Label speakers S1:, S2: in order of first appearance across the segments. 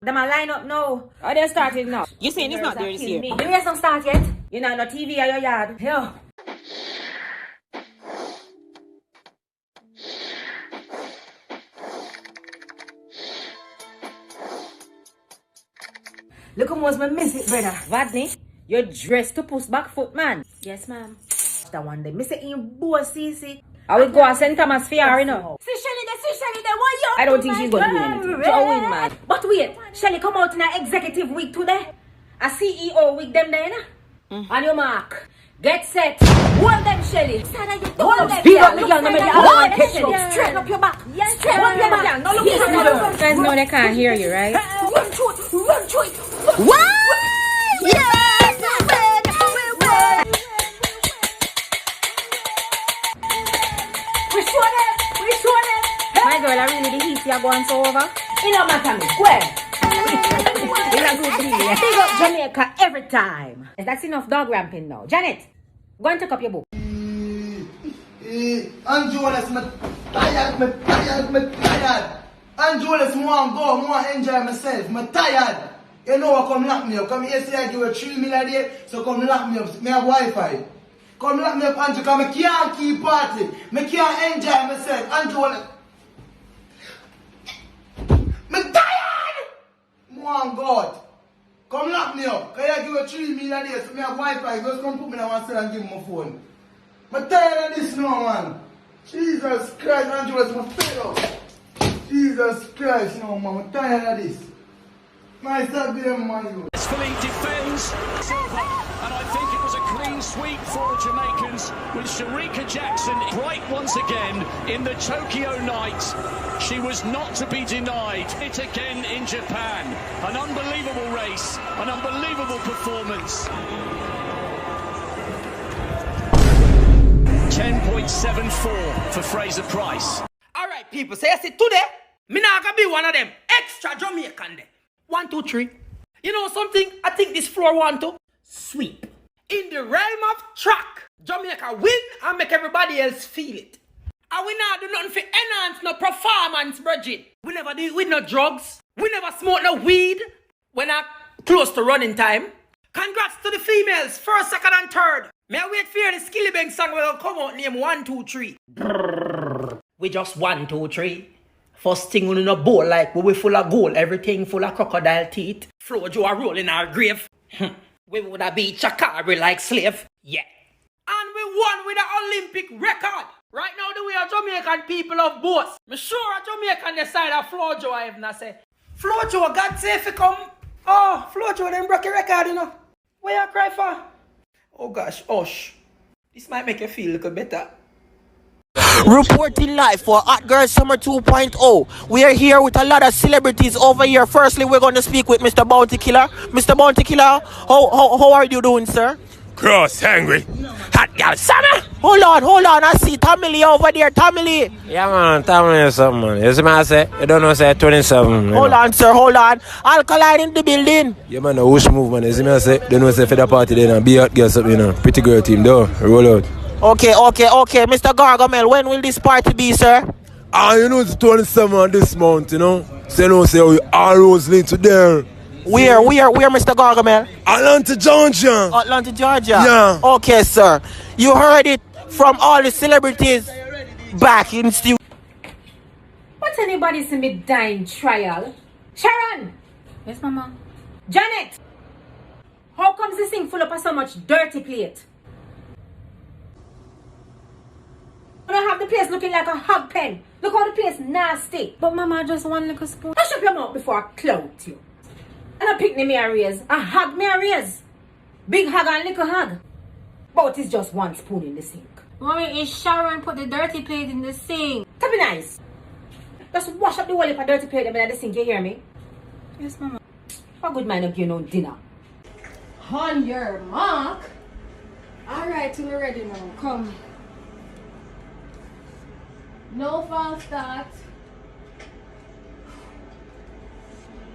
S1: Them a line up now.
S2: Oh, they started now. You saying it's not there this year?
S1: The race don't start yet. You know, no TV at your yard. Yo. Look how much I miss it, brother.
S2: Vadney, you're dressed to push back foot, man.
S1: Yes, ma'am. That one day. Miss it in both CC.
S2: I will go and St. Thomas Fair, you know.
S1: See Shelly, what you
S2: I don't think she's going to do anything. She'll win, man.
S1: But wait, Shelly come out in an executive week today. A CEO week them there, na? On your mark. Get set. Hold them, Shelly. Hold them.
S2: Speak up, girl. No make the other one catch you.
S1: Straighten up your back. Straighten up your back. No look at
S2: You guys know they can't hear you, right?
S1: Run through it.
S2: What?
S1: Yes! We show them.
S2: My girl, I really the heat you're going so over.
S1: It don't matter me. Where? Big up Jamaica every time.
S2: That's enough dog ramping now. Janet, go and take up your book.
S3: Anjolas, me tired. Anjolas, me want go, me want enjoy myself. Me tired. You know what, come lock me up. Come here, say I give you 3 million a day, so come lock me up. Me have Wi-Fi. Come lock me up, Andrew, because I can't keep party. I can't enjoy myself. Anjolas. Me tired. Me want God. Come lock me up. Because I give you 3 million a day, so I have Wi-Fi. Just come put me in one cell and give me my phone. I'm tired of this now, man. Jesus Christ, Angelus, I'm fed up. Jesus Christ, no, man, I'm tired of this. Man, stop being man.
S4: Philippe defends, and I think it was a clean sweep for Jamaicans with Sharika Jackson right once again in the Tokyo night. She was not to be denied. It again in Japan. An unbelievable race, an unbelievable performance. 10.74 for Fraser Price.
S5: Alright, people, so you see today, me not gonna be one of them extra Jamaican them. 1, 2, 3. You know something? I think this floor want to sweep. In the realm of track, Jamaica win and make everybody else feel it. And we not do nothing for enhance no performance, Bridget. We never do it with no drugs. We never smoke no weed. We're not close to running time. Congrats to the females, first, second, and third. May I wait for the Skillibeng song will come out name 1, 2, 3. We just 1, 2, 3. First thing we in a bowl like we full of gold, everything full of crocodile teeth. Flo Joe a roll in our grave. We would have beat Chakari like slave. Yeah. And we won with an Olympic record. Right now the way a Jamaican people of boats. Me sure a Jamaican the side of Flo Joe I even say. Flo Joe, God save you come. Oh, Flo Joe them broke your record, you know. Where you cry for? Oh gosh, hush. This might make you feel a little better.
S6: Reporting live for Hot Girl Summer 2.0. We are here with a lot of celebrities over here. Firstly, we're going to speak with Mr. Bounty Killer. Mr. Bounty Killer, how are you doing, sir?
S7: Cross hungry. Hot Girl Summer.
S6: Hold on. I see Tamili over there. Tamili.
S7: Yeah, man. Tamili is something, man. You see what I say? You don't know, say 27.
S6: Hold on, sir. Alkaline in the building.
S7: Yeah, man. The whoosh move, man. You see what I say? Don't know, say for the party, then. Be Hot Girl something, you know. Pretty girl team, though. Roll out.
S6: Okay. Mr. Gargamel, when will this party be, sir?
S7: You know, it's 27 this month, you know. So, you know, say, we all roads lead to there.
S6: Where, Mr. Gargamel?
S7: Atlanta, Georgia. Yeah.
S6: Okay, sir. You heard it from all the celebrities back in studio.
S1: What's anybody see me dying trial? Sharon!
S2: Yes, mama.
S1: Janet! How comes this thing full up of so much dirty plate? I don't have the place looking like a hog pen. Look how the place nasty.
S2: But mama, just one little spoon.
S1: Hush up your mouth before I clout you. And a picnic me a raise. A hog me a raise. Big hog and little hog. But it's just 1 spoon in the sink.
S2: Mommy, is Sharon put the dirty plate in the sink?
S1: That be nice. Just wash up the whole heap of dirty plate in the sink, you hear me?
S2: Yes, mama.
S1: What good mind of you know dinner?
S8: On your mark. Alright, we're ready now. Come. No false start.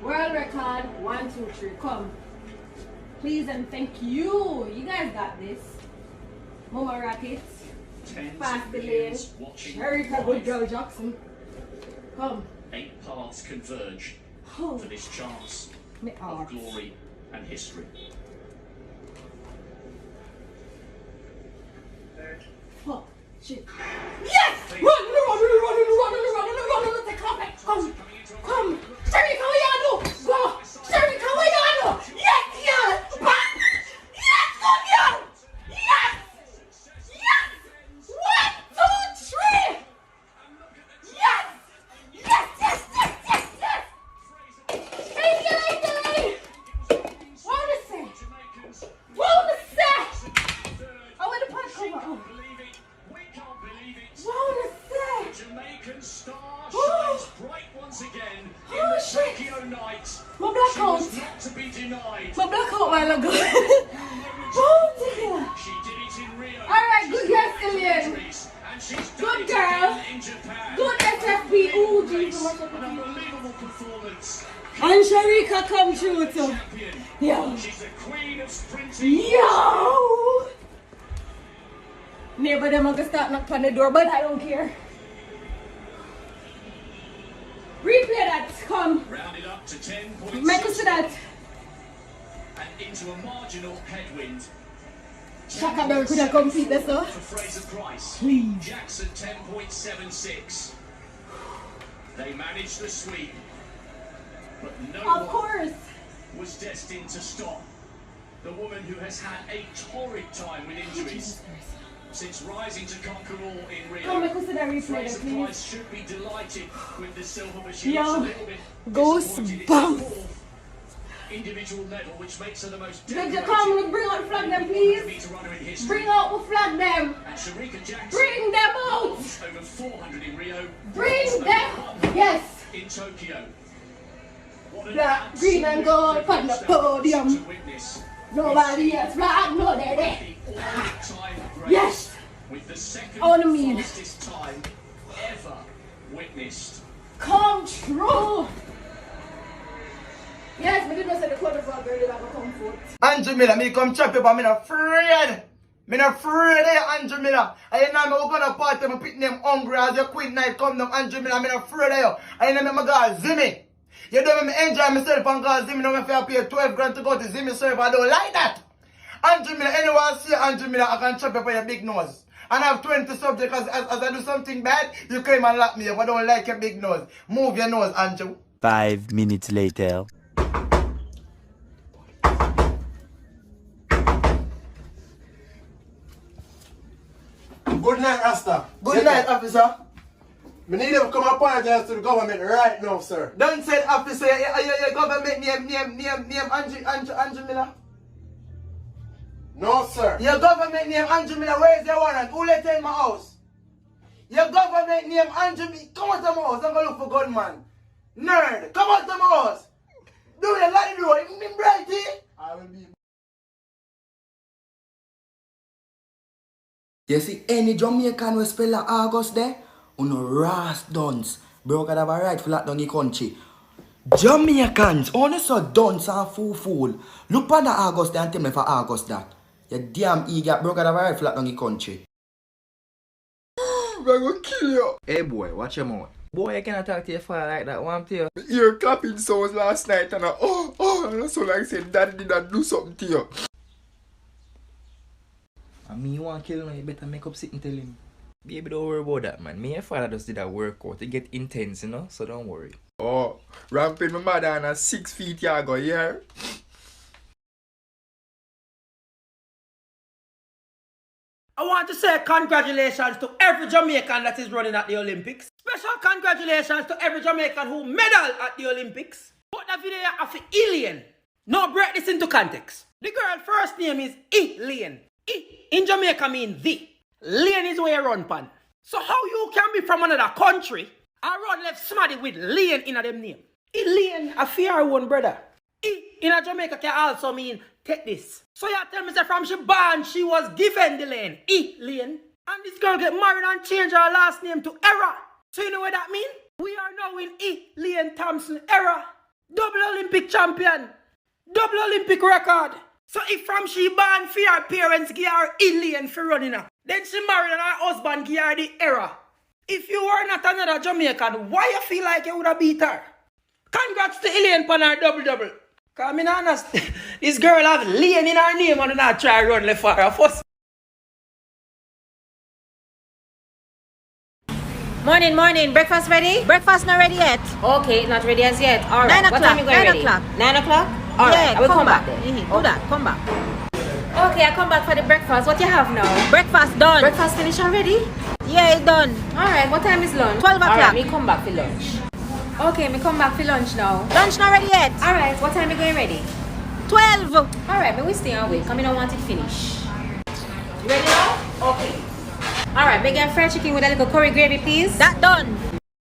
S8: World record 1, 2, 3. Come. Please and thank you. You guys got this. Mama Rockets. Fast the lane. Erika Good Girl Jackson. Come.
S4: 8 paths converge. for this chance
S8: Me
S4: of
S8: heart.
S4: glory and history.
S8: Fuck. Shit. Yes! Run! Come! Come! Sharika, what you do? Go! Sharika, what you do? Yes, girl! Back! Yes, good girl! Yes! Yes! 1, 2, 3! Yes! Yes! Hey, girl, what wanna say? What wanna say? I want the part cover. Oh.
S4: We can't believe it.
S8: What wanna say?
S4: Jamaican star
S8: Oh.
S4: shines bright once again in
S8: Oh,
S4: the
S8: shit.
S4: Tokyo night.
S8: My
S4: She
S8: blackout.
S4: was not to be denied.
S8: My blackout while ago. Oh, dear.
S4: She did it in Rio.
S8: Alright, good
S4: She's
S8: girl,
S4: got
S8: Cillian.
S4: injuries, and she's done
S8: Good
S4: it
S8: girl.
S4: again in Japan.
S8: Good SFP. Ooh, Jesus.
S4: An unbelievable performance.
S8: And Sharika come through too.
S4: Champion.
S8: Yo.
S4: She's the queen of sprinting.
S8: Yo! Neighbor them are gonna start knock on the door, but I don't care. Replay that, come.
S4: Rounded up to 10 points.
S8: Make us see that.
S4: And into a marginal headwind.
S8: Shaka Berry could have compete this, so.
S4: For Fraser Price.
S8: Please.
S4: Jackson 10.76. They managed the sweep. But no
S8: Of
S4: one
S8: course.
S4: was destined to stop the woman who has had a torrid time with injuries since rising to conquer all in
S8: Come, make
S4: Rio.
S8: us see that replay,
S4: Fraser
S8: please.
S4: Price should be delighted with the silver, but she
S8: Yo,
S4: looks a little bit
S8: goosebumps.
S4: disappointed. It's her fourth individual medal, which makes her the most
S8: Did you
S4: decorated
S8: come, bring out the flag them, please?
S4: meter runner in history.
S8: Bring out the flag them.
S4: And Sharika Jackson
S8: Bring them out.
S4: over 400 in Rio.
S8: Bring
S4: over
S8: them.
S4: 100
S8: Yes.
S4: in Tokyo. What an
S8: Black, green and
S4: absolute
S8: gold on the
S4: spectacle
S8: podium.
S4: to witness.
S8: Nobody else flag, no, they're there.
S4: The all-time great
S8: Yes.
S4: with the second
S8: On me.
S4: fastest time ever witnessed.
S8: Come true. Yes, but didn't say the quarterback girl is going to come forth.
S3: Andrew Miller, me come chop you, but me not afraid. Me not afraid of Andrew Miller. I know me gonna party, me pick name hungry as your queen night come down. Andrew Miller, me not afraid of you. I know me go Zimmy. You don't make me enjoy myself and go Zimmy. Now me have to pay 12 grand to go to Zimmy serve. I don't like that. Andrew Miller, anyone see Andrew Miller, I can chop you for your big nose. And I have 20 subjects. As I do something bad, you come and lock me up. I don't like your big nose. Move your nose, Andrew.
S9: 5 minutes later.
S3: Good night, Rasta. Good night, officer.
S10: We need to come apologize to the government right now, sir.
S3: Don't say officer, your government name Andrew Miller.
S10: No, sir.
S3: Your government name Andrew Miller, where is your warrant? Who let you in my house? Your government name Andrew Miller, come out of my house, I'm gonna look for gunman. Nerd, come out of my house. Do it, let it do it, me brighty.
S10: I will be.
S5: You see any Jamaican who spell like August there? Uno ras dons. Bro could have a right for that down the country. Jamaicans, only so dunce and fool. Look on the August there and tell me for August that. You damn idiot, bro could have a right for that down the country.
S10: I'm gonna kill you.
S11: Hey boy, watch your mouth. Boy, you cannot talk to your father like that, one to you.
S10: The ear clapping sounds last night and and I so like said daddy did not do something to you.
S11: And me, you want to kill him, you better make up sit and tell him. Baby, don't worry about that, man. Me and your father just did a workout. It get intense, you know, so don't worry.
S10: Oh, ramping my mother on a 6 feet yago, yeah?
S5: I want to say congratulations to every Jamaican that is running at the Olympics. Special congratulations to every Jamaican who medaled at the Olympics. But the video of Alien. Now break this into context. The girl first name is Lane. In Jamaica mean the. Lane is where you run pan. So how you can be from another country and run left smarty with Lane in a them name? Lane a fear one brother. In a Jamaica can also mean take this. So you tell me say from she born she was given the lane. Lane. And this girl get married and change her last name to Era. So you know what that mean? We are now in Lane Thompson era. Double Olympic champion. Double Olympic record. So if from she born for her parents give her Lane for running her, then she married and her husband give her the era. If you were not another Jamaican, why you feel like you would have beat her? Congrats to Elaine for her double. Cause me not understand. This girl have Lane in her name and not try run left for her first.
S1: Morning. Breakfast ready?
S8: Breakfast not ready yet.
S1: Okay, not ready as yet. All right.
S8: 9
S1: What time
S8: o'clock,
S1: you going
S8: 9
S1: ready?
S8: o'clock.
S1: 9 o'clock? All right. I will come back then.
S8: Do that. Come back.
S1: Okay, I come back for the breakfast. What you have now?
S8: Breakfast done.
S1: Breakfast finished already?
S8: Yeah, it's done.
S1: All right. What time is lunch?
S8: 12 o'clock.
S1: All right, me come back for lunch. Okay, me come back for lunch now.
S8: Lunch not ready yet.
S1: All right. What time you going ready?
S8: 12.
S1: All right, me we stay and wait. Come in, I want it finished. You ready now? Okay. All right, big and fried chicken with a little curry gravy, please.
S8: That done.